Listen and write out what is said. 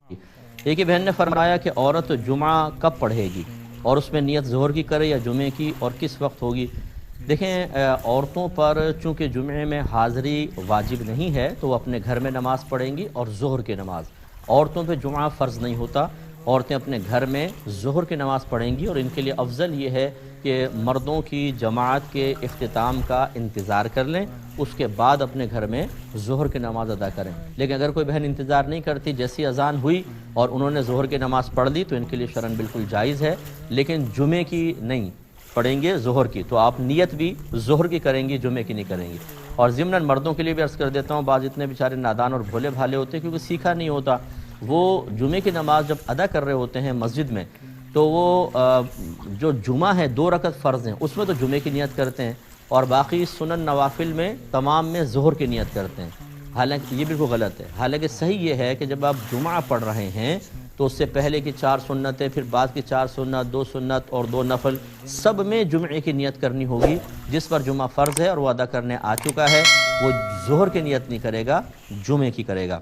ایک ہی بہن نے فرمایا کہ عورت جمعہ کب پڑھے گی اور اس میں نیت ظہر کی کرے یا جمعے کی، اور کس وقت ہوگی؟ دیکھیں، عورتوں پر چونکہ جمعے میں حاضری واجب نہیں ہے تو وہ اپنے گھر میں نماز پڑھیں گی، اور ظہر کی نماز عورتوں پہ جمعہ فرض نہیں ہوتا، عورتیں اپنے گھر میں ظہر کی نماز پڑھیں گی، اور ان کے لیے افضل یہ ہے کہ مردوں کی جماعت کے اختتام کا انتظار کر لیں، اس کے بعد اپنے گھر میں ظہر کی نماز ادا کریں۔ لیکن اگر کوئی بہن انتظار نہیں کرتی، جیسی اذان ہوئی اور انہوں نے ظہر کی نماز پڑھ لی تو ان کے لیے شرعاً بالکل جائز ہے، لیکن جمعے کی نہیں پڑھیں گے، ظہر کی، تو آپ نیت بھی ظہر کی کریں گی، جمعے کی نہیں کریں گی۔ اور ضمناً مردوں کے لیے بھی عرض کر دیتا ہوں، بعض اتنے بیچارے نادان اور بھولے بھالے ہوتے ہیں کیونکہ سیکھا نہیں ہوتا، وہ جمعے کی نماز جب ادا کر رہے ہوتے ہیں مسجد میں تو وہ جو جمعہ ہے 2 رکعت فرض ہیں اس میں تو جمعے کی نیت کرتے ہیں، اور باقی سنن نوافل میں تمام میں ظہر کی نیت کرتے ہیں، حالانکہ یہ بالکل غلط ہے۔ حالانکہ صحیح یہ ہے کہ جب آپ جمعہ پڑھ رہے ہیں تو اس سے پہلے کی 4 سنتیں، پھر بعد کی 4 سنت، 2 سنت اور 2 نفل، سب میں جمعے کی نیت کرنی ہوگی۔ جس پر جمعہ فرض ہے اور وہ ادا کرنے آ چکا ہے وہ ظہر کی نیت نہیں کرے گا، جمعے کی کرے گا۔